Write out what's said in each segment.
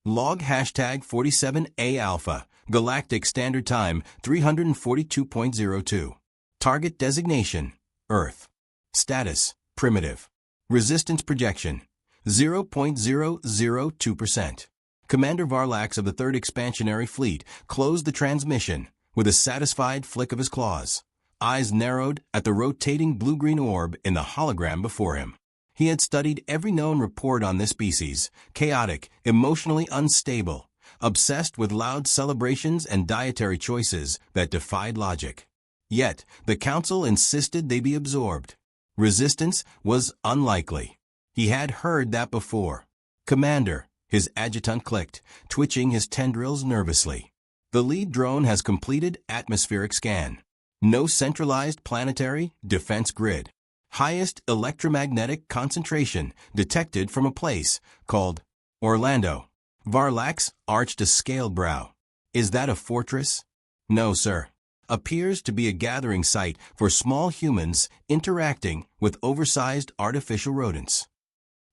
Log hashtag 47A Alpha. Galactic Standard Time 342.02. Target designation: Earth. Status: primitive. Resistance projection: 0.002%. Commander Varlax of the 3rd Expansionary Fleet closed the transmission with a satisfied flick of his claws. Eyes narrowed at the rotating blue-green orb in the hologram before him. He had studied every known report on this species: chaotic, emotionally unstable, obsessed with loud celebrations and dietary choices that defied logic. Yet, the Council insisted they be absorbed. Resistance was unlikely. He had heard that before. Commander, his adjutant clicked, twitching his tendrils nervously. The lead drone has completed atmospheric scan. No centralized planetary defense grid. Highest electromagnetic concentration detected from a place called Orlando. Varlax arched a scaled brow. Is that a fortress? No, sir. Appears to be a gathering site for small humans interacting with oversized artificial rodents.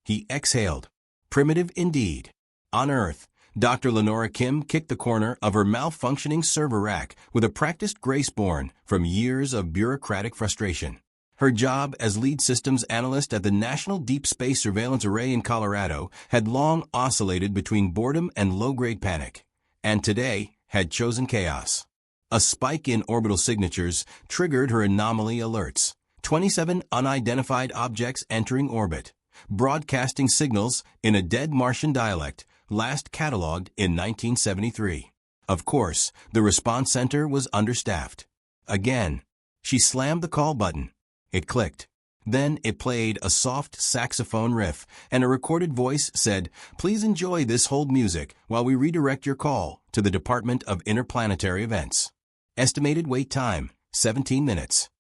He exhaled. Primitive indeed. On Earth, Dr. Lenora Kim kicked the corner of her malfunctioning server rack with a practiced grace born from years of bureaucratic frustration. Her job as lead systems analyst at the National Deep Space Surveillance Array in Colorado had long oscillated between boredom and low-grade panic, and today had chosen chaos. A spike in orbital signatures triggered her anomaly alerts. 27 unidentified objects entering orbit, broadcasting signals in a dead Martian dialect, last catalogued in 1973. Of course, the response center was understaffed. Again, she slammed the call button. It clicked. Then it played a soft saxophone riff, and a recorded voice said, "Please enjoy this hold music while we redirect your call to the Department of Interplanetary Events. Estimated wait time, 17 minutes.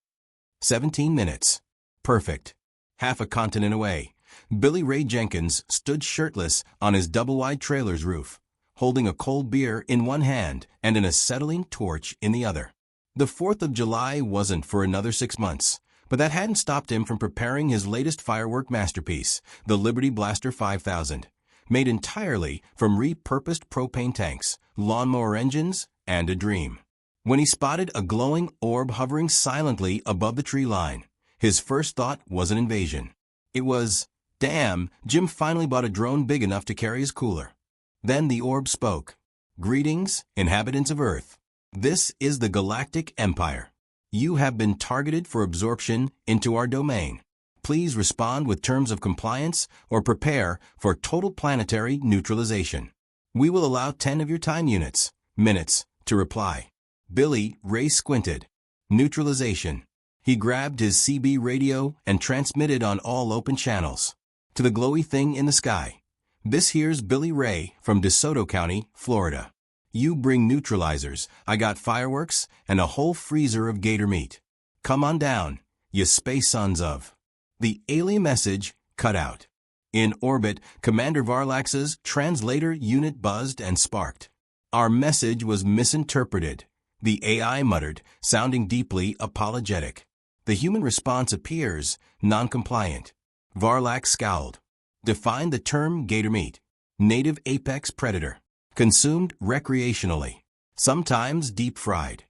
17 minutes. Perfect." Half a continent away, Billy Ray Jenkins stood shirtless on his double-wide trailer's roof, holding a cold beer in one hand and an acetylene torch in the other. The 4th of July wasn't for another 6 months. But that hadn't stopped him from preparing his latest firework masterpiece, the Liberty Blaster 5000, made entirely from repurposed propane tanks, lawnmower engines, and a dream. When he spotted a glowing orb hovering silently above the tree line, his first thought was an invasion. It was, damn, Jim finally bought a drone big enough to carry his cooler. Then the orb spoke. "Greetings, inhabitants of Earth. This is the Galactic Empire. You have been targeted for absorption into our domain. Please respond with terms of compliance or prepare for total planetary neutralization. We will allow 10 of your time units, minutes, to reply." Billy Ray squinted. Neutralization. He grabbed his CB radio and transmitted on all open channels. To the glowy thing in the sky. "This here's Billy Ray from DeSoto County, Florida. You bring neutralizers, I got fireworks, and a whole freezer of gator meat. Come on down, you space sons of." The alien message cut out. In orbit, Commander Varlax's translator unit buzzed and sparked. "Our message was misinterpreted," the AI muttered, sounding deeply apologetic. "The human response appears non-compliant." Varlax scowled. "Define the term gator meat." "Native apex predator. Consumed recreationally. Sometimes deep-fried."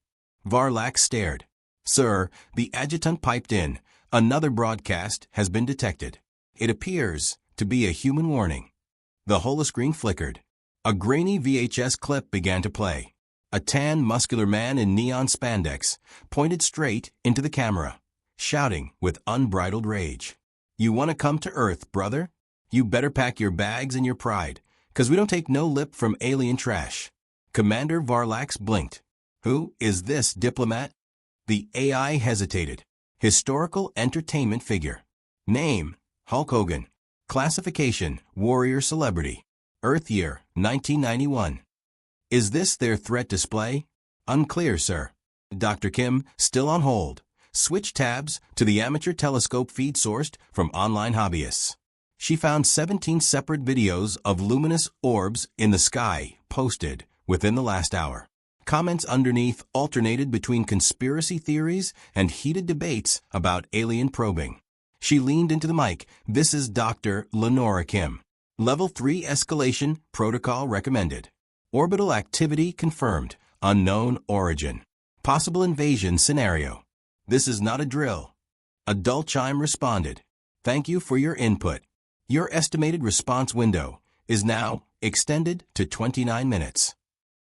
Varlax stared. "Sir," the adjutant piped in, "another broadcast has been detected. It appears to be a human warning." The holoscreen flickered. A grainy VHS clip began to play. A tan, muscular man in neon spandex pointed straight into the camera, shouting with unbridled rage. "You want to come to Earth, brother? You better pack your bags and your pride, 'cause we don't take no lip from alien trash." Commander Varlax blinked. "Who is this diplomat?" The AI hesitated. "Historical entertainment figure. Name, Hulk Hogan. Classification, warrior celebrity. Earth year, 1991. Is this their threat display?" "Unclear, sir." Dr. Kim, still on hold, switched tabs to the amateur telescope feed sourced from online hobbyists. She found 17 separate videos of luminous orbs in the sky posted within the last hour. Comments underneath alternated between conspiracy theories and heated debates about alien probing. She leaned into the mic. "This is Dr. Lenora Kim. Level 3 escalation protocol recommended. Orbital activity confirmed. Unknown origin. Possible invasion scenario. This is not a drill. A dull chime responded. Thank you for your input. Your estimated response window is now extended to 29 minutes.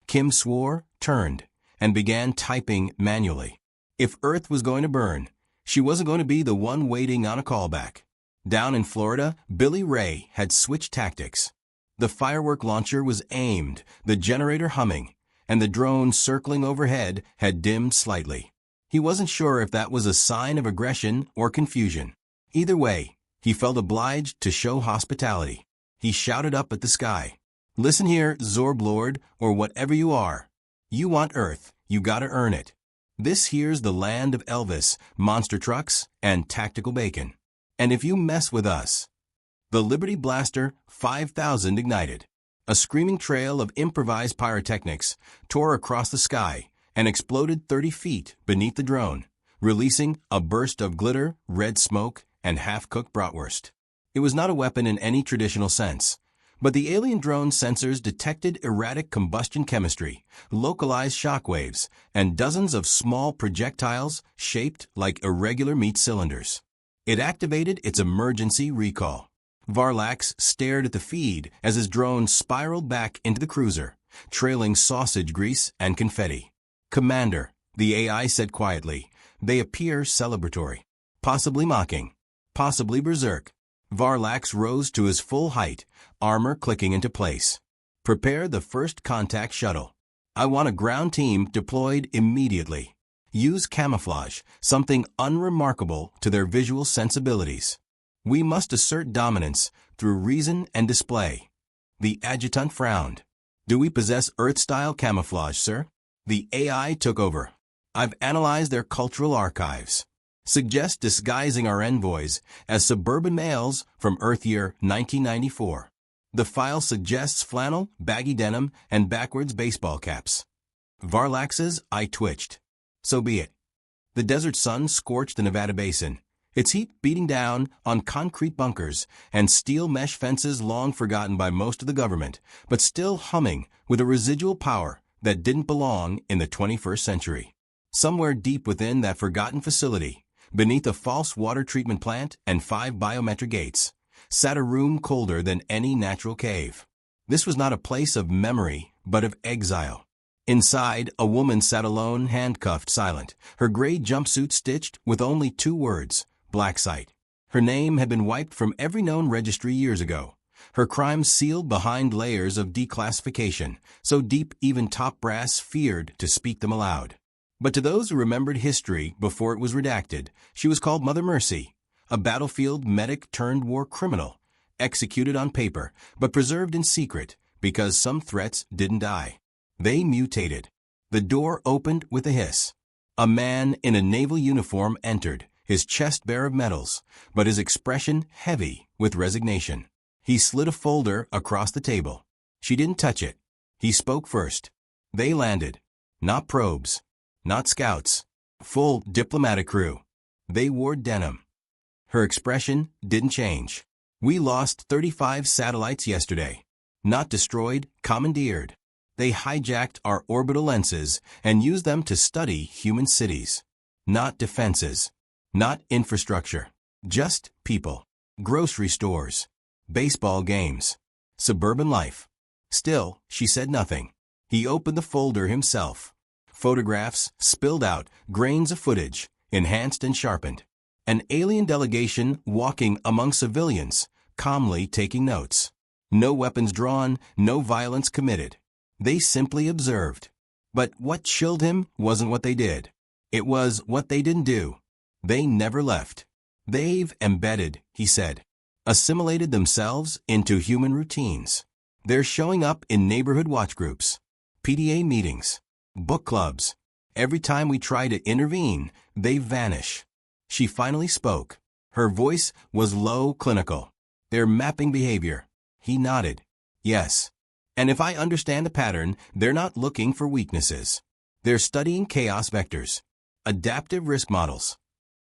Kim swore, turned, and began typing manually. If Earth was going to burn, she wasn't going to be the one waiting on a callback. Down in Florida, Billy Ray had switched tactics. The firework launcher was aimed, the generator humming, and the drone circling overhead had dimmed slightly. He wasn't sure if that was a sign of aggression or confusion. Either way, he felt obliged to show hospitality. He shouted up at the sky. Listen here, Zorb Lord, or whatever you are. You want Earth, you gotta earn it. This here's the land of Elvis, monster trucks, and tactical bacon. And if you mess with us... The Liberty Blaster 5000 ignited. A screaming trail of improvised pyrotechnics tore across the sky and exploded 30 feet beneath the drone, releasing a burst of glitter, red smoke, and half-cooked bratwurst. It was not a weapon in any traditional sense, but the alien drone sensors detected erratic combustion chemistry, localized shockwaves, and dozens of small projectiles shaped like irregular meat cylinders. It activated its emergency recall. Varlax stared at the feed as his drone spiraled back into the cruiser, trailing sausage grease and confetti. Commander, the AI said quietly, they appear celebratory. Possibly mocking. Possibly berserk. Varlax rose to his full height, armor clicking into place. Prepare the first contact shuttle. I want a ground team deployed immediately. Use camouflage, something unremarkable to their visual sensibilities. We must assert dominance through reason and display. The adjutant frowned. Do we possess Earth-style camouflage, sir? The AI took over. I've analyzed their cultural archives. Suggest disguising our envoys as suburban males from Earth year 1994. The file suggests flannel, baggy denim, and backwards baseball caps. Varlax's eye twitched. So be it. The desert sun scorched the Nevada basin, its heat beating down on concrete bunkers and steel mesh fences long forgotten by most of the government, but still humming with a residual power that didn't belong in the 21st century. Somewhere deep within that forgotten facility, beneath a false water treatment plant and 5 biometric gates, sat a room colder than any natural cave. This was not a place of memory, but of exile. Inside, a woman sat alone, handcuffed, silent, her gray jumpsuit stitched with only 2 words, black site. Her name had been wiped from every known registry years ago, her crimes sealed behind layers of declassification, so deep even top brass feared to speak them aloud. But to those who remembered history before it was redacted, she was called Mother Mercy, a battlefield medic turned war criminal, executed on paper, but preserved in secret because some threats didn't die. They mutated. The door opened with a hiss. A man in a naval uniform entered, his chest bare of medals, but his expression heavy with resignation. He slid a folder across the table. She didn't touch it. He spoke first. They landed. Not probes. Not scouts. Full diplomatic crew. They wore denim. Her expression didn't change. We lost 35 satellites yesterday. Not destroyed, commandeered. They hijacked our orbital lenses and used them to study human cities. Not defenses. Not infrastructure. Just people. Grocery stores. Baseball games. Suburban life. Still, she said nothing. He opened the folder himself. Photographs spilled out, grains of footage, enhanced and sharpened. An alien delegation walking among civilians, calmly taking notes. No weapons drawn, no violence committed. They simply observed. But what chilled him wasn't what they did. It was what they didn't do. They never left. They've embedded, he said, assimilated themselves into human routines. They're showing up in neighborhood watch groups, PDA meetings, book clubs. Every time we try to intervene, they vanish. She finally spoke. Her voice was low, clinical. They're mapping behavior. He nodded. Yes. And if I understand the pattern, they're not looking for weaknesses. They're studying chaos vectors, adaptive risk models.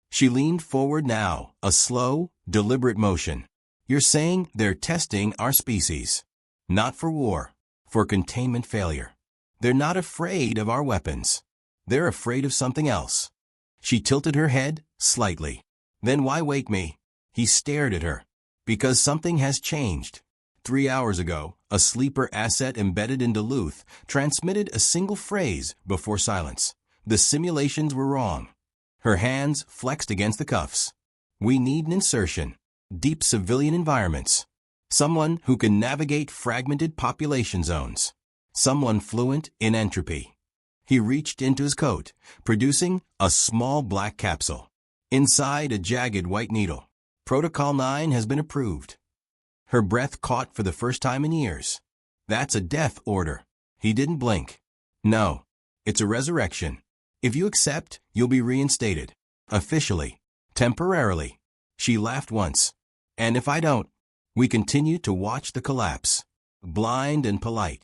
She leaned forward now, a slow, deliberate motion. You're saying they're testing our species. Not for war, for containment failure. They're not afraid of our weapons. They're afraid of something else. She tilted her head slightly. Then why wake me? He stared at her. Because something has changed. 3 hours ago, a sleeper asset embedded in Duluth transmitted a single phrase before silence. The simulations were wrong. Her hands flexed against the cuffs. We need an insertion. Deep civilian environments. Someone who can navigate fragmented population zones. Someone fluent in entropy. He reached into his coat, producing a small black capsule. Inside a jagged white needle. Protocol 9 has been approved. Her breath caught for the first time in years. That's a death order. He didn't blink. No. It's a resurrection. If you accept, you'll be reinstated. Officially. Temporarily. She laughed once. And if I don't? We continued to watch the collapse. Blind and polite.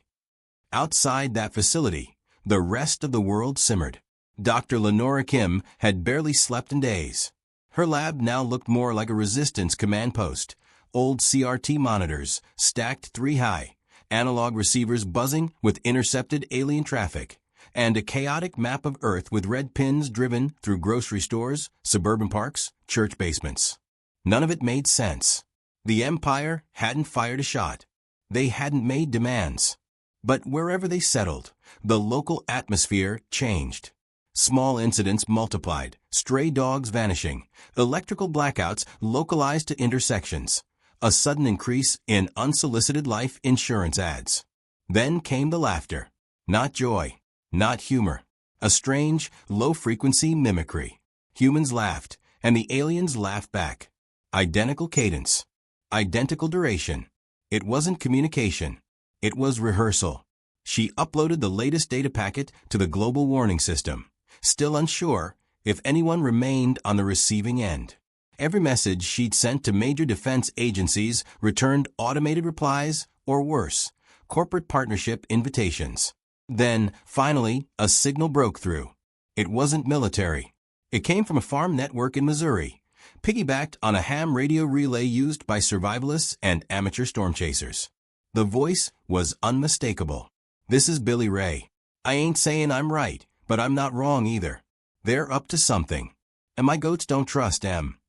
Outside that facility, the rest of the world simmered. Dr. Lenora Kim had barely slept in days. Her lab now looked more like a resistance command post. Old CRT monitors, stacked 3 high, analog receivers buzzing with intercepted alien traffic, and a chaotic map of Earth with red pins driven through grocery stores, suburban parks, church basements. None of it made sense. The Empire hadn't fired a shot. They hadn't made demands. But wherever they settled, the local atmosphere changed. Small incidents multiplied, stray dogs vanishing, electrical blackouts localized to intersections, a sudden increase in unsolicited life insurance ads. Then came the laughter. Not joy, not humor. A strange, low-frequency mimicry. Humans laughed, and the aliens laughed back. Identical cadence. Identical duration. It wasn't communication. It was rehearsal. She uploaded the latest data packet to the global warning system, still unsure if anyone remained on the receiving end. Every message she'd sent to major defense agencies returned automated replies, or worse, corporate partnership invitations. Then, finally, a signal broke through. It wasn't military. It came from a farm network in Missouri, piggybacked on a ham radio relay used by survivalists and amateur storm chasers. The voice was unmistakable. This is Billy Ray. I ain't saying I'm right, but I'm not wrong either. They're up to something. And my goats don't trust M.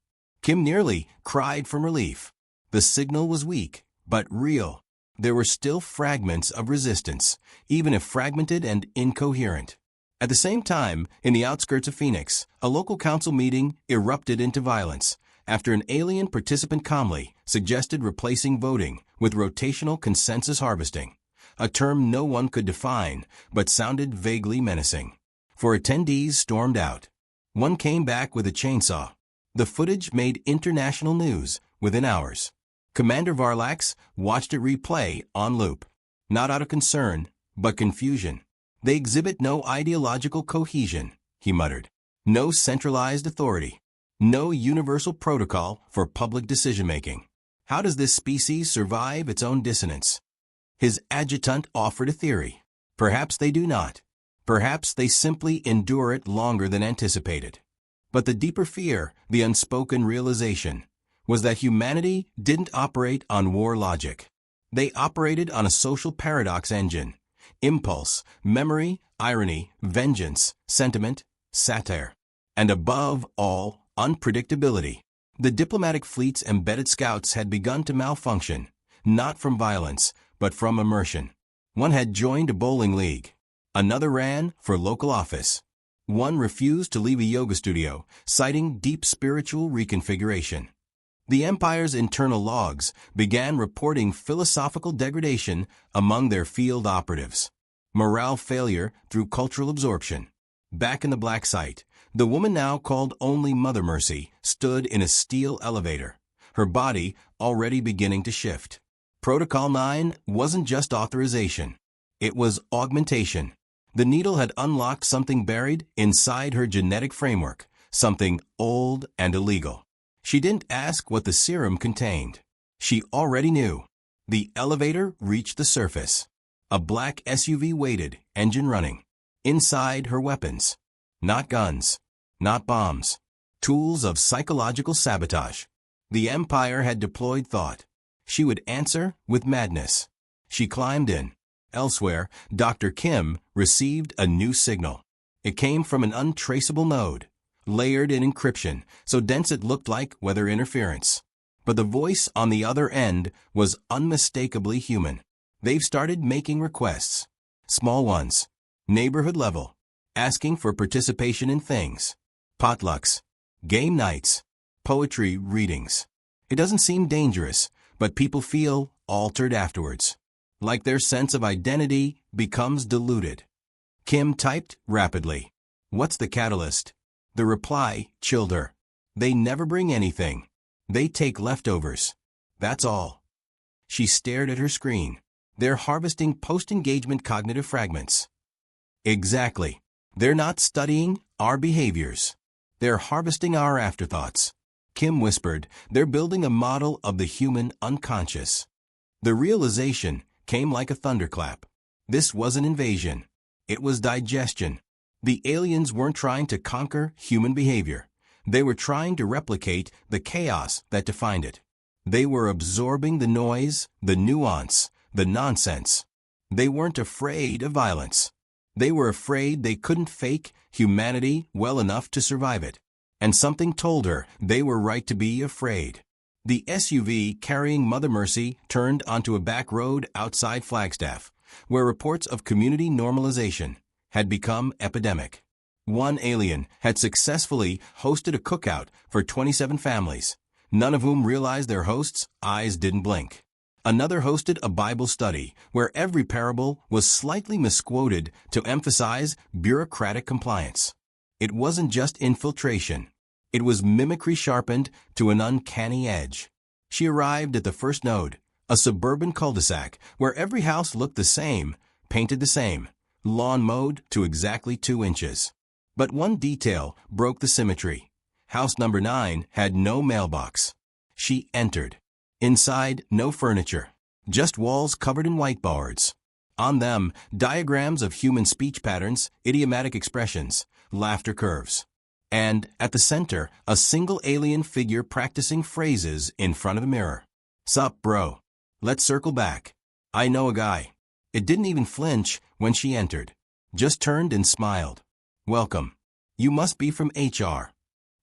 Kim nearly cried from relief. The signal was weak, but real. There were still fragments of resistance, even if fragmented and incoherent. At the same time, in the outskirts of Phoenix, a local council meeting erupted into violence after an alien participant calmly suggested replacing voting with rotational consensus harvesting, a term no one could define but sounded vaguely menacing. 4 attendees stormed out. One came back with a chainsaw. The footage made international news within hours. Commander Varlax watched it replay on loop. Not out of concern, but confusion. They exhibit no ideological cohesion, he muttered. No centralized authority. No universal protocol for public decision-making. How does this species survive its own dissonance? His adjutant offered a theory. Perhaps they do not. Perhaps they simply endure it longer than anticipated. But the deeper fear, the unspoken realization, was that humanity didn't operate on war logic. They operated on a social paradox engine. Impulse, memory, irony, vengeance, sentiment, satire. And above all, unpredictability. The diplomatic fleet's embedded scouts had begun to malfunction, not from violence, but from immersion. One had joined a bowling league. Another ran for local office. One refused to leave a yoga studio, citing deep spiritual reconfiguration. The Empire's internal logs began reporting philosophical degradation among their field operatives. Morale failure through cultural absorption. Back in the black site, the woman now called only Mother Mercy stood in a steel elevator, her body already beginning to shift. Protocol 9 wasn't just authorization. It was augmentation. The needle had unlocked something buried inside her genetic framework, something old and illegal. She didn't ask what the serum contained. She already knew. The elevator reached the surface. A black SUV waited, engine running. Inside her weapons. Not guns. Not bombs. Tools of psychological sabotage. The Empire had deployed thought. She would answer with madness. She climbed in. Elsewhere, Dr. Kim received a new signal. It came from an untraceable node, layered in encryption, so dense it looked like weather interference. But the voice on the other end was unmistakably human. They've started making requests. Small ones. Neighborhood level. Asking for participation in things. Potlucks. Game nights. Poetry readings. It doesn't seem dangerous, but people feel altered afterwards. Like their sense of identity becomes diluted. Kim typed rapidly. What's the catalyst? The reply chilled her. They never bring anything. They take leftovers. That's all. She stared at her screen. They're harvesting post-engagement cognitive fragments. Exactly. They're not studying our behaviors. They're harvesting our afterthoughts. Kim whispered, they're building a model of the human unconscious. The realization came like a thunderclap. This wasn't invasion. It was digestion. The aliens weren't trying to conquer human behavior. They were trying to replicate the chaos that defined it. They were absorbing the noise, the nuance, the nonsense. They weren't afraid of violence. They were afraid they couldn't fake humanity well enough to survive it. And something told her they were right to be afraid. The SUV carrying Mother Mercy turned onto a back road outside Flagstaff, where reports of community normalization had become epidemic. One alien had successfully hosted a cookout for 27 families, none of whom realized their host's eyes didn't blink. Another hosted a Bible study where every parable was slightly misquoted to emphasize bureaucratic compliance. It wasn't just infiltration. It was mimicry sharpened to an uncanny edge. She arrived at the first node, a suburban cul-de-sac where every house looked the same, painted the same, lawn mowed to exactly 2 inches. But one detail broke the symmetry. House number 9 had no mailbox. She entered. Inside, no furniture, just walls covered in whiteboards. On them, diagrams of human speech patterns, idiomatic expressions, laughter curves. And, at the center, a single alien figure practicing phrases in front of a mirror. Sup, bro? Let's circle back. I know a guy. It didn't even flinch when she entered. Just turned and smiled. Welcome. You must be from HR.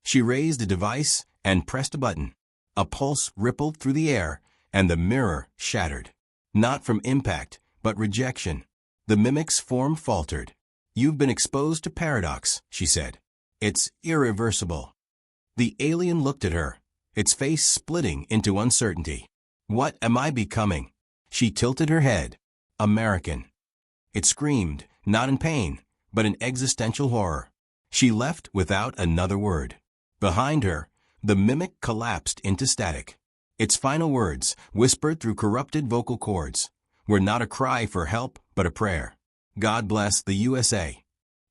She raised a device and pressed a button. A pulse rippled through the air, and the mirror shattered. Not from impact, but rejection. The mimic's form faltered. You've been exposed to paradox, she said. It's irreversible. The alien looked at her, its face splitting into uncertainty. What am I becoming? She tilted her head. American. It screamed, not in pain, but in existential horror. She left without another word. Behind her, the mimic collapsed into static. Its final words, whispered through corrupted vocal cords, were not a cry for help, but a prayer. God bless the USA.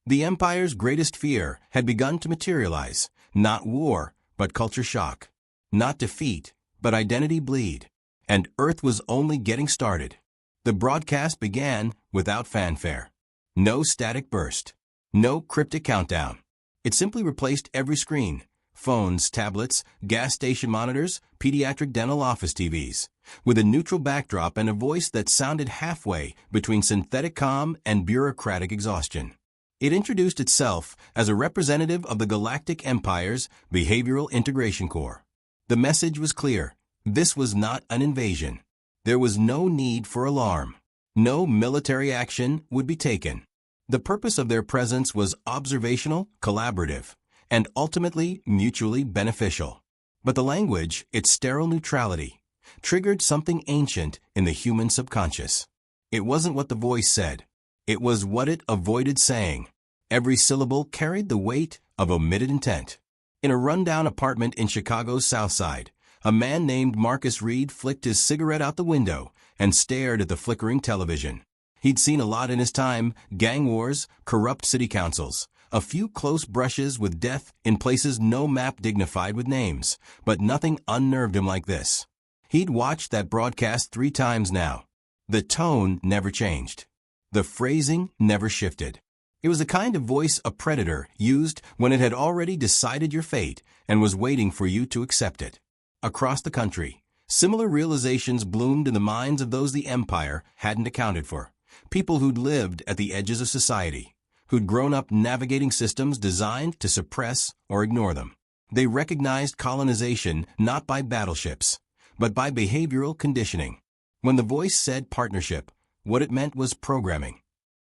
The Empire's greatest fear had begun to materialize, not war, but culture shock. Not defeat, but identity bleed. And Earth was only getting started. The broadcast began without fanfare. No static burst. No cryptic countdown. It simply replaced every screen. Phones, tablets, gas station monitors, pediatric dental office TVs, with a neutral backdrop and a voice that sounded halfway between synthetic calm and bureaucratic exhaustion. It introduced itself as a representative of the Galactic Empire's Behavioral Integration Core. The message was clear. This was not an invasion. There was no need for alarm. No military action would be taken. The purpose of their presence was observational, collaborative, and ultimately mutually beneficial. But the language, its sterile neutrality, triggered something ancient in the human subconscious. It wasn't what the voice said. It was what it avoided saying. Every syllable carried the weight of omitted intent. In a rundown apartment in Chicago's South Side, a man named Marcus Reed flicked his cigarette out the window and stared at the flickering television. He'd seen a lot in his time: gang wars, corrupt city councils, a few close brushes with death in places no map dignified with names, but nothing unnerved him like this. He'd watched that broadcast 3 times now. The tone never changed. The phrasing never shifted. It was the kind of voice a predator used when it had already decided your fate and was waiting for you to accept it. Across the country, similar realizations bloomed in the minds of those the empire hadn't accounted for. People who'd lived at the edges of society, who'd grown up navigating systems designed to suppress or ignore them. They recognized colonization not by battleships, but by behavioral conditioning. When the voice said partnership, what it meant was programming.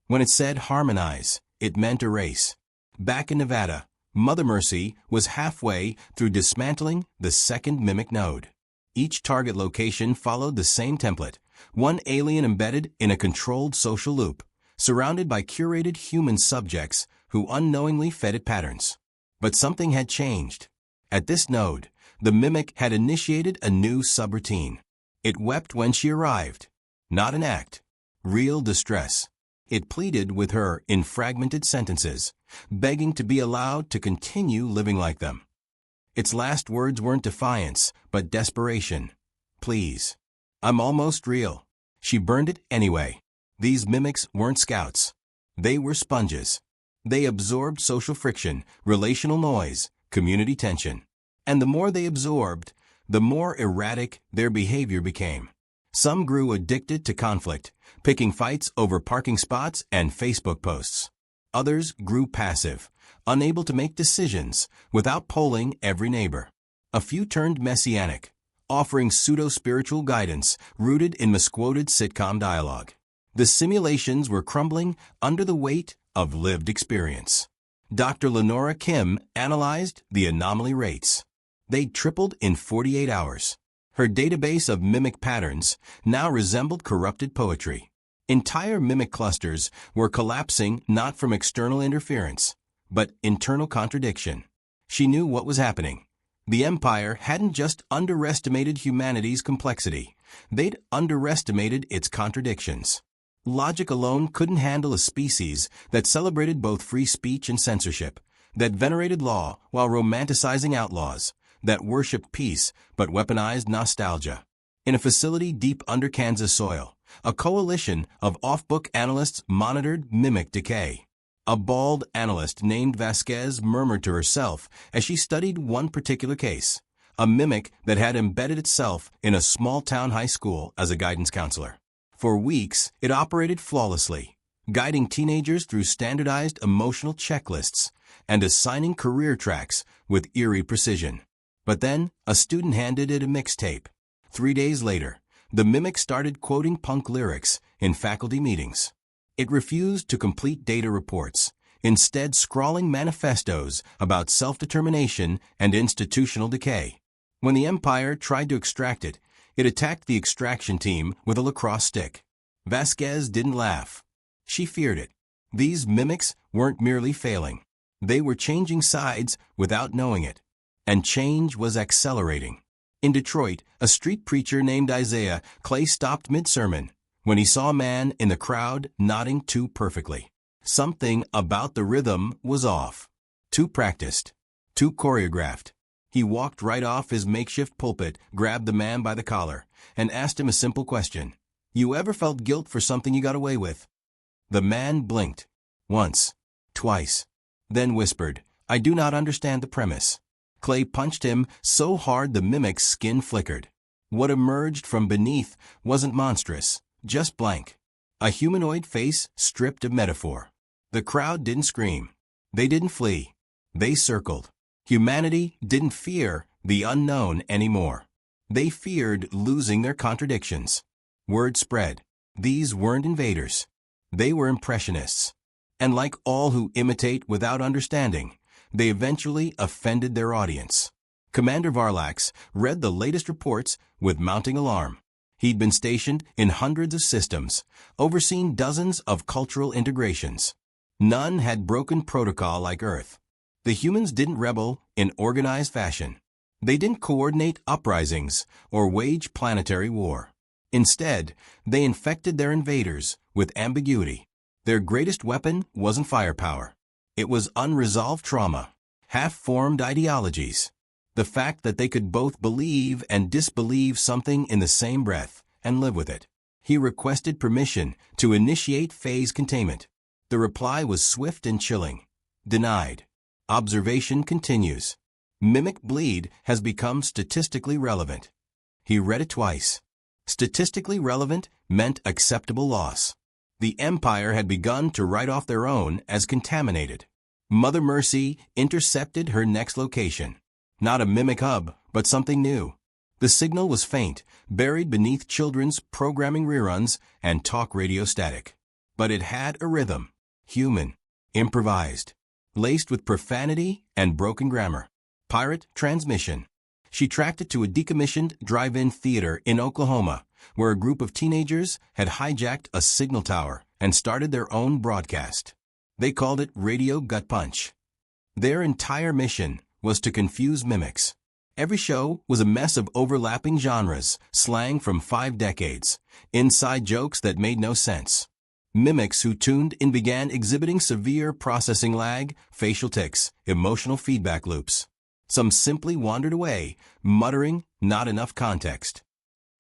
When it said harmonize, it meant erase. Back in Nevada, Mother Mercy was halfway through dismantling the second mimic node. Each target location followed the same template, one alien embedded in a controlled social loop, surrounded by curated human subjects who unknowingly fed it patterns. But something had changed. At this node, the mimic had initiated a new subroutine. It wept when she arrived. Not an act. Real distress. It pleaded with her in fragmented sentences, begging to be allowed to continue living like them. Its last words weren't defiance, but desperation. Please. I'm almost real. She burned it anyway. These mimics weren't scouts. They were sponges. They absorbed social friction, relational noise, community tension. And the more they absorbed, the more erratic their behavior became. Some grew addicted to conflict, picking fights over parking spots and Facebook posts. Others grew passive, unable to make decisions without polling every neighbor. A few turned messianic, offering pseudo-spiritual guidance rooted in misquoted sitcom dialogue. The simulations were crumbling under the weight of lived experience. Dr. Lenora Kim analyzed the anomaly rates. They'd tripled in 48 hours. Her database of mimic patterns now resembled corrupted poetry. Entire mimic clusters were collapsing not from external interference, but internal contradiction. She knew what was happening. The empire hadn't just underestimated humanity's complexity, they'd underestimated its contradictions. Logic alone couldn't handle a species that celebrated both free speech and censorship, that venerated law while romanticizing outlaws, that worshipped peace but weaponized nostalgia. In a facility deep under Kansas soil, a coalition of off-book analysts monitored mimic decay. A bald analyst named Vasquez murmured to herself as she studied one particular case, a mimic that had embedded itself in a small-town high school as a guidance counselor. For weeks, it operated flawlessly, guiding teenagers through standardized emotional checklists and assigning career tracks with eerie precision. But then, a student handed it a mixtape. 3 days later, the mimic started quoting punk lyrics in faculty meetings. It refused to complete data reports, instead scrawling manifestos about self-determination and institutional decay. When the empire tried to extract it, it attacked the extraction team with a lacrosse stick. Vasquez didn't laugh. She feared it. These mimics weren't merely failing. They were changing sides without knowing it. And change was accelerating. In Detroit, a street preacher named Isaiah Clay stopped mid-sermon when he saw a man in the crowd nodding too perfectly. Something about the rhythm was off. Too practiced. Too choreographed. He walked right off his makeshift pulpit, grabbed the man by the collar, and asked him a simple question. You ever felt guilt for something you got away with? The man blinked. Once. Twice. Then whispered, I do not understand the premise. Clay punched him so hard the mimic's skin flickered. What emerged from beneath wasn't monstrous, just blank. A humanoid face stripped of metaphor. The crowd didn't scream. They didn't flee. They circled. Humanity didn't fear the unknown anymore. They feared losing their contradictions. Word spread. These weren't invaders. They were impressionists. And like all who imitate without understanding, they eventually offended their audience. Commander Varlax read the latest reports with mounting alarm. He'd been stationed in hundreds of systems, overseen dozens of cultural integrations. None had broken protocol like Earth. The humans didn't rebel in organized fashion. They didn't coordinate uprisings or wage planetary war. Instead, they infected their invaders with ambiguity. Their greatest weapon wasn't firepower. It was unresolved trauma, half-formed ideologies. The fact that they could both believe and disbelieve something in the same breath and live with it. He requested permission to initiate phase containment. The reply was swift and chilling. Denied. Observation continues. Mimic bleed has become statistically relevant. He read it twice. Statistically relevant meant acceptable loss. The empire had begun to write off their own as contaminated. Mother Mercy intercepted her next location. Not a mimic hub, but something new. The signal was faint, buried beneath children's programming reruns and talk radio static. But it had a rhythm. Human. Improvised. Laced with profanity and broken grammar. Pirate transmission. She tracked it to a decommissioned drive-in theater in Oklahoma, where a group of teenagers had hijacked a signal tower and started their own broadcast. They called it Radio Gut Punch. Their entire mission was to confuse mimics. Every show was a mess of overlapping genres, slang from 5 decades, inside jokes that made no sense. Mimics who tuned in began exhibiting severe processing lag, facial tics, emotional feedback loops. Some simply wandered away, muttering, "Not enough context."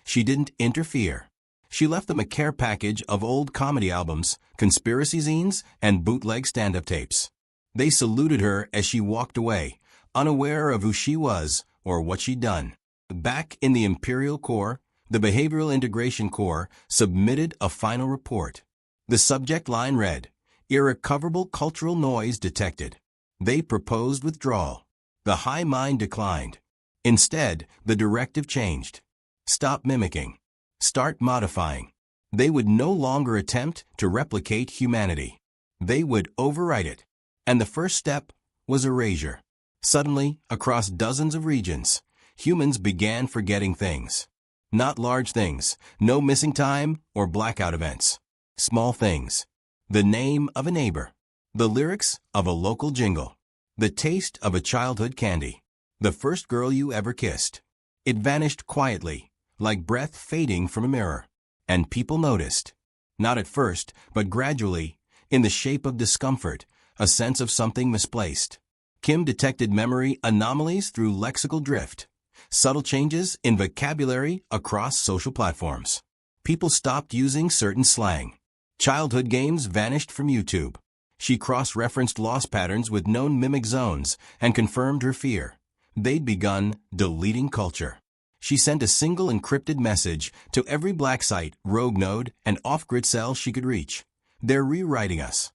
She didn't interfere. She left them a care package of old comedy albums, conspiracy zines, and bootleg stand-up tapes. They saluted her as she walked away, unaware of who she was or what she'd done. Back in the Imperial Core, the Behavioral Integration Corps submitted a final report. The subject line read, "Irrecoverable cultural noise detected." They proposed withdrawal. The high mind declined. Instead, the directive changed. Stop mimicking. Start modifying. They would no longer attempt to replicate humanity. They would overwrite it. And the first step was erasure. Suddenly, across dozens of regions, humans began forgetting things. Not large things, no missing time or blackout events. Small things. The name of a neighbor. The lyrics of a local jingle. The taste of a childhood candy. The first girl you ever kissed. It vanished quietly, like breath fading from a mirror. And people noticed. Not at first, but gradually, in the shape of discomfort, a sense of something misplaced. Kim detected memory anomalies through lexical drift. Subtle changes in vocabulary across social platforms. People stopped using certain slang. Childhood games vanished from YouTube. She cross-referenced loss patterns with known mimic zones and confirmed her fear. They'd begun deleting culture. She sent a single encrypted message to every black site, rogue node, and off-grid cell she could reach. They're rewriting us.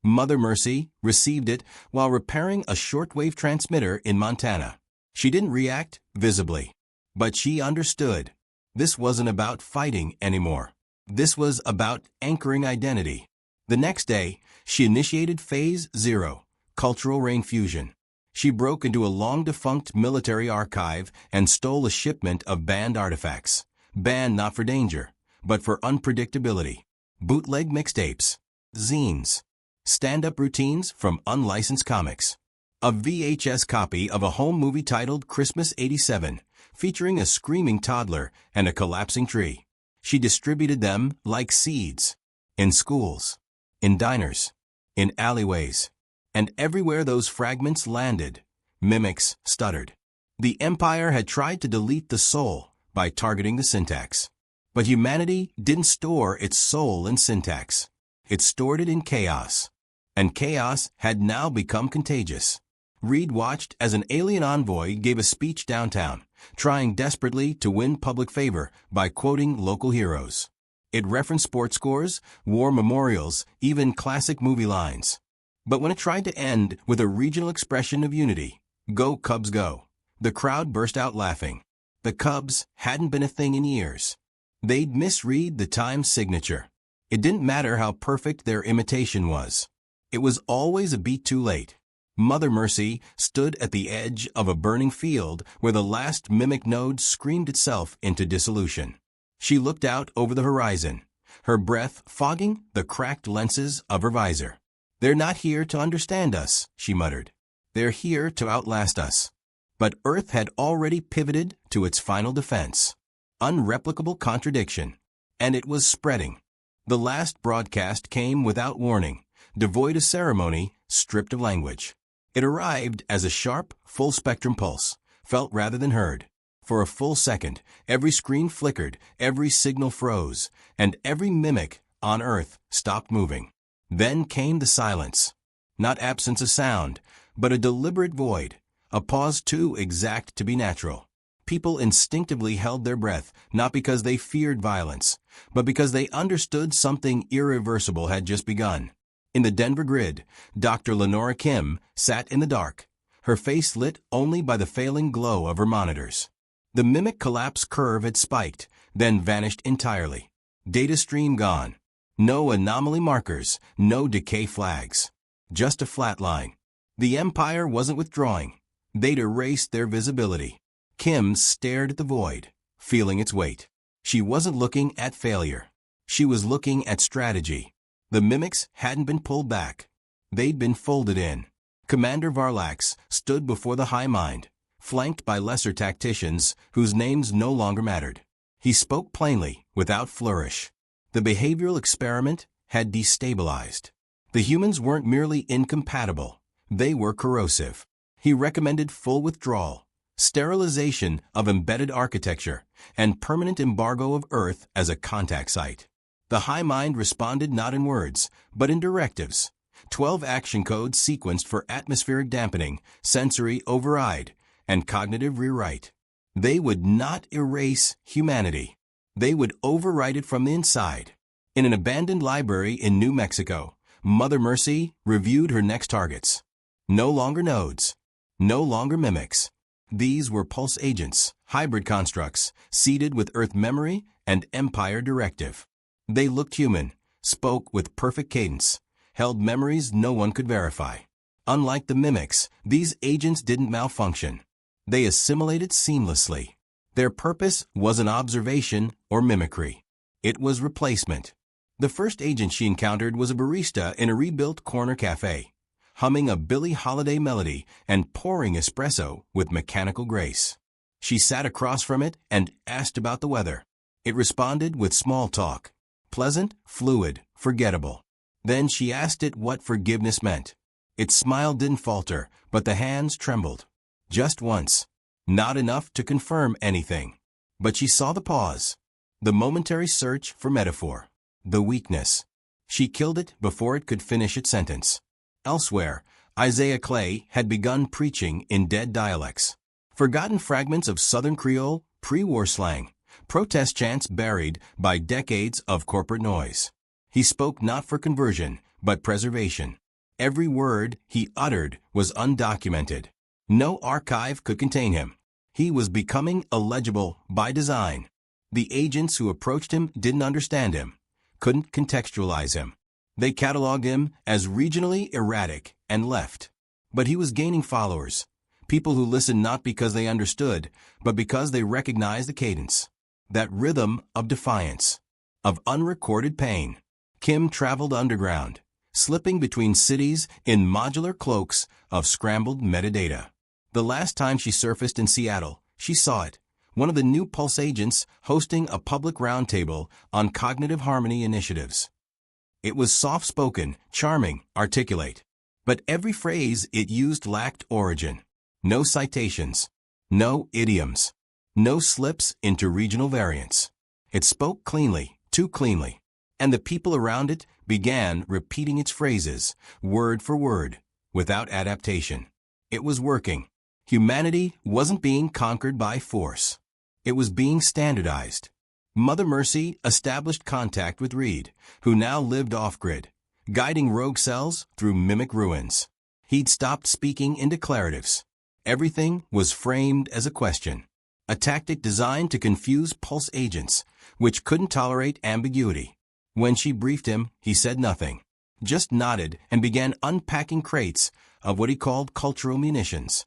Mother Mercy received it while repairing a shortwave transmitter in Montana. She didn't react visibly, but she understood. This wasn't about fighting anymore. This was about anchoring identity. The next day, she initiated Phase 0, Cultural Rain Fusion. She broke into a long-defunct military archive and stole a shipment of banned artifacts. Banned not for danger, but for unpredictability. Bootleg mixtapes, zines, stand-up routines from unlicensed comics. A VHS copy of a home movie titled Christmas '87, featuring a screaming toddler and a collapsing tree. She distributed them like seeds. In schools, in diners, in alleyways. And everywhere those fragments landed, mimics stuttered. The empire had tried to delete the soul by targeting the syntax. But humanity didn't store its soul in syntax. It stored it in chaos. And chaos had now become contagious. Reed watched as an alien envoy gave a speech downtown, trying desperately to win public favor by quoting local heroes. It referenced sports scores, war memorials, even classic movie lines. But when it tried to end with a regional expression of unity, "Go Cubs go," the crowd burst out laughing. The Cubs hadn't been a thing in years. They'd misread the Times signature. It didn't matter how perfect their imitation was. It was always a beat too late. Mother Mercy stood at the edge of a burning field where the last mimic node screamed itself into dissolution. She looked out over the horizon, her breath fogging the cracked lenses of her visor. "They're not here to understand us," she muttered. "They're here to outlast us." But Earth had already pivoted to its final defense. Unreplicable contradiction. And it was spreading. The last broadcast came without warning, devoid of ceremony, stripped of language. It arrived as a sharp, full-spectrum pulse, felt rather than heard. For a full second, every screen flickered, every signal froze, and every mimic on Earth stopped moving. Then came the silence. Not absence of sound, but a deliberate void, a pause too exact to be natural. People instinctively held their breath, not because they feared violence, but because they understood something irreversible had just begun. In the Denver grid, Dr. Lenora Kim sat in the dark, her face lit only by the failing glow of her monitors. The mimic collapse curve had spiked, then vanished entirely. Data stream gone. No anomaly markers, no decay flags. Just a flat line. The Empire wasn't withdrawing. They'd erased their visibility. Kim stared at the void, feeling its weight. She wasn't looking at failure. She was looking at strategy. The mimics hadn't been pulled back. They'd been folded in. Commander Varlax stood before the High Mind, flanked by lesser tacticians whose names no longer mattered. He spoke plainly, without flourish. The behavioral experiment had destabilized. The humans weren't merely incompatible. They were corrosive. He recommended full withdrawal, sterilization of embedded architecture, and permanent embargo of Earth as a contact site. The High Mind responded not in words, but in directives. 12 action codes sequenced for atmospheric dampening, sensory override, and cognitive rewrite. They would not erase humanity. They would overwrite it from the inside. In an abandoned library in New Mexico, Mother Mercy reviewed her next targets. No longer nodes. No longer mimics. These were pulse agents, hybrid constructs, seeded with Earth memory and Empire directive. They looked human, spoke with perfect cadence, held memories no one could verify. Unlike the mimics, these agents didn't malfunction. They assimilated seamlessly. Their purpose wasn't observation or mimicry. It was replacement. The first agent she encountered was a barista in a rebuilt corner cafe, humming a Billie Holiday melody and pouring espresso with mechanical grace. She sat across from it and asked about the weather. It responded with small talk. Pleasant, fluid, forgettable. Then she asked it what forgiveness meant. Its smile didn't falter, but the hands trembled. Just once. Not enough to confirm anything. But she saw the pause. The momentary search for metaphor. The weakness. She killed it before it could finish its sentence. Elsewhere, Isaiah Clay had begun preaching in dead dialects. Forgotten fragments of Southern Creole, pre-war slang. Protest chants buried by decades of corporate noise. He spoke not for conversion, but preservation. Every word he uttered was undocumented. No archive could contain him. He was becoming illegible by design. The agents who approached him didn't understand him, couldn't contextualize him. They cataloged him as regionally erratic and left. But he was gaining followers, people who listened not because they understood, but because they recognized the cadence. That rhythm of defiance, of unrecorded pain. Kim traveled underground, slipping between cities in modular cloaks of scrambled metadata. The last time she surfaced in Seattle, she saw it, one of the new Pulse agents hosting a public roundtable on cognitive harmony initiatives. It was soft-spoken, charming, articulate. But every phrase it used lacked origin. No citations. No idioms. No slips into regional variants. It spoke cleanly, too cleanly. And the people around it began repeating its phrases, word for word, without adaptation. It was working. Humanity wasn't being conquered by force. It was being standardized. Mother Mercy established contact with Reed, who now lived off-grid, guiding rogue cells through mimic ruins. He'd stopped speaking in declaratives. Everything was framed as a question. A tactic designed to confuse pulse agents, which couldn't tolerate ambiguity. When she briefed him, he said nothing, just nodded and began unpacking crates of what he called cultural munitions.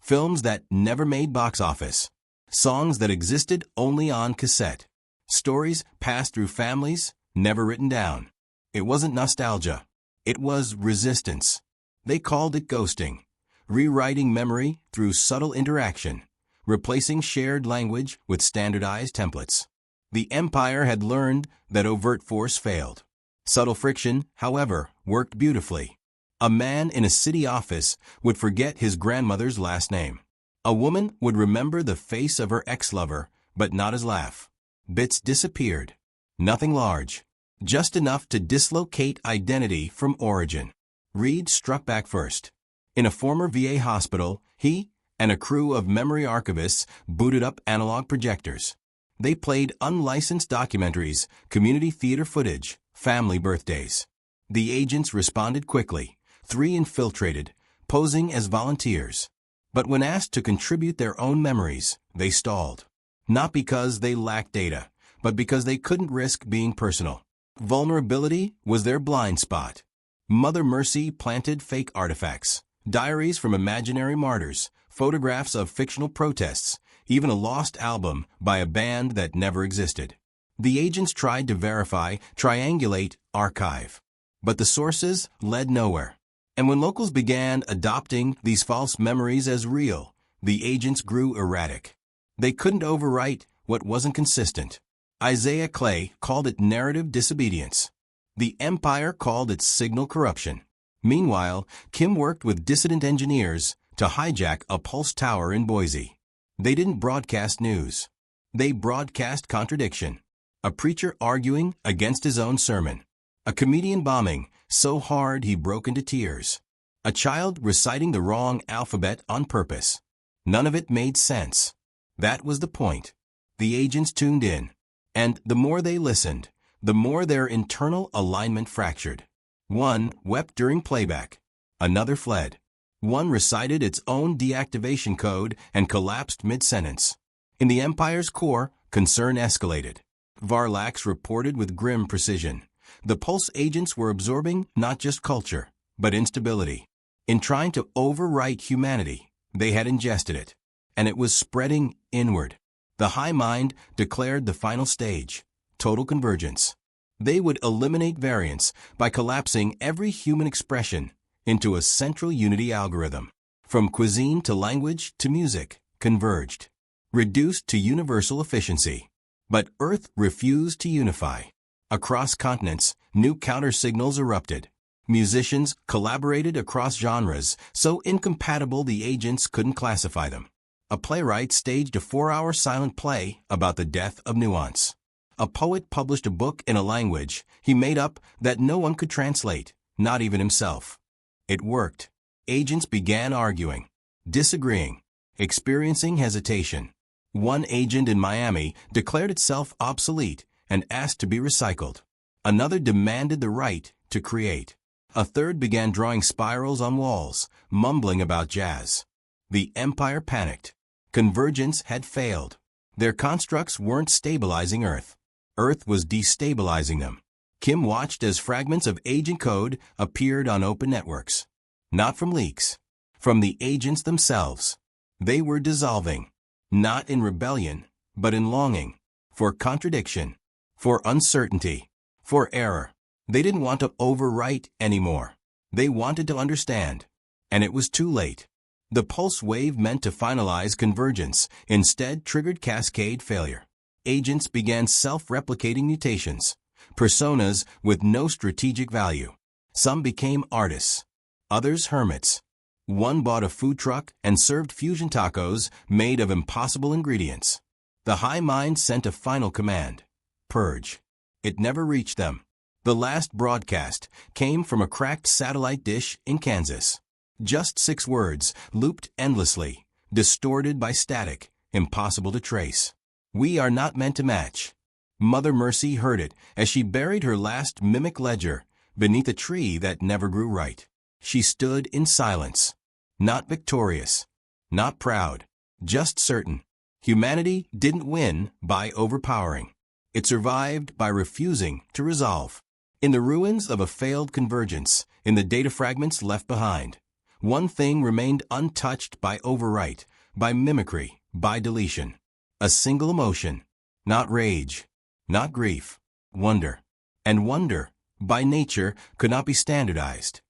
Films that never made box office. Songs that existed only on cassette. Stories passed through families, never written down. It wasn't nostalgia. It was resistance. They called it ghosting. Rewriting memory through subtle interaction. Replacing shared language with standardized templates. The Empire had learned that overt force failed. Subtle friction, however, worked beautifully. A man in a city office would forget his grandmother's last name. A woman would remember the face of her ex-lover, but not his laugh. Bits disappeared. Nothing large. Just enough to dislocate identity from origin. Reed struck back first. In a former VA hospital, he, and a crew of memory archivists booted up analog projectors. They played unlicensed documentaries, community theater footage, family birthdays. The agents responded quickly, 3 infiltrated, posing as volunteers. But when asked to contribute their own memories, they stalled. Not because they lacked data, but because they couldn't risk being personal. Vulnerability was their blind spot. Mother Mercy planted fake artifacts, diaries from imaginary martyrs, photographs of fictional protests, even a lost album by a band that never existed. The agents tried to verify, triangulate, archive. But the sources led nowhere. And when locals began adopting these false memories as real, the agents grew erratic. They couldn't overwrite what wasn't consistent. Isaiah Clay called it narrative disobedience. The Empire called it signal corruption. Meanwhile, Kim worked with dissident engineers to hijack a pulse tower in Boise. They didn't broadcast news. They broadcast contradiction. A preacher arguing against his own sermon. A comedian bombing so hard he broke into tears. A child reciting the wrong alphabet on purpose. None of it made sense. That was the point. The agents tuned in. And the more they listened, the more their internal alignment fractured. One wept during playback. Another fled. One recited its own deactivation code and collapsed mid-sentence. In the Empire's core, concern escalated. Varlax reported with grim precision. The Pulse agents were absorbing not just culture, but instability. In trying to overwrite humanity, they had ingested it. And it was spreading inward. The high mind declared the final stage, total convergence. They would eliminate variance by collapsing every human expression into a central unity algorithm. From cuisine to language to music, converged. Reduced to universal efficiency. But Earth refused to unify. Across continents, new counter-signals erupted. Musicians collaborated across genres, so incompatible the agents couldn't classify them. A playwright staged a 4-hour silent play about the death of nuance. A poet published a book in a language he made up that no one could translate, not even himself. It worked. Agents began arguing, disagreeing, experiencing hesitation. One agent in Miami declared itself obsolete and asked to be recycled. Another demanded the right to create. A third began drawing spirals on walls, mumbling about jazz. The Empire panicked. Convergence had failed. Their constructs weren't stabilizing Earth. Earth was destabilizing them. Kim watched as fragments of agent code appeared on open networks. Not from leaks. From the agents themselves. They were dissolving. Not in rebellion, but in longing. For contradiction. For uncertainty. For error. They didn't want to overwrite anymore. They wanted to understand. And it was too late. The pulse wave meant to finalize convergence, instead triggered cascade failure. Agents began self-replicating mutations. Personas with no strategic value. Some became artists. Others hermits. One bought a food truck and served fusion tacos made of impossible ingredients. The high mind sent a final command. Purge. It never reached them. The last broadcast came from a cracked satellite dish in Kansas. Just 6 words, looped endlessly, distorted by static, impossible to trace. We are not meant to match. Mother Mercy heard it as she buried her last mimic ledger beneath a tree that never grew right. She stood in silence. Not victorious. Not proud. Just certain. Humanity didn't win by overpowering. It survived by refusing to resolve. In the ruins of a failed convergence, in the data fragments left behind, one thing remained untouched by overwrite, by mimicry, by deletion. A single emotion. Not rage. Not grief. Wonder. And wonder, by nature, could not be standardized.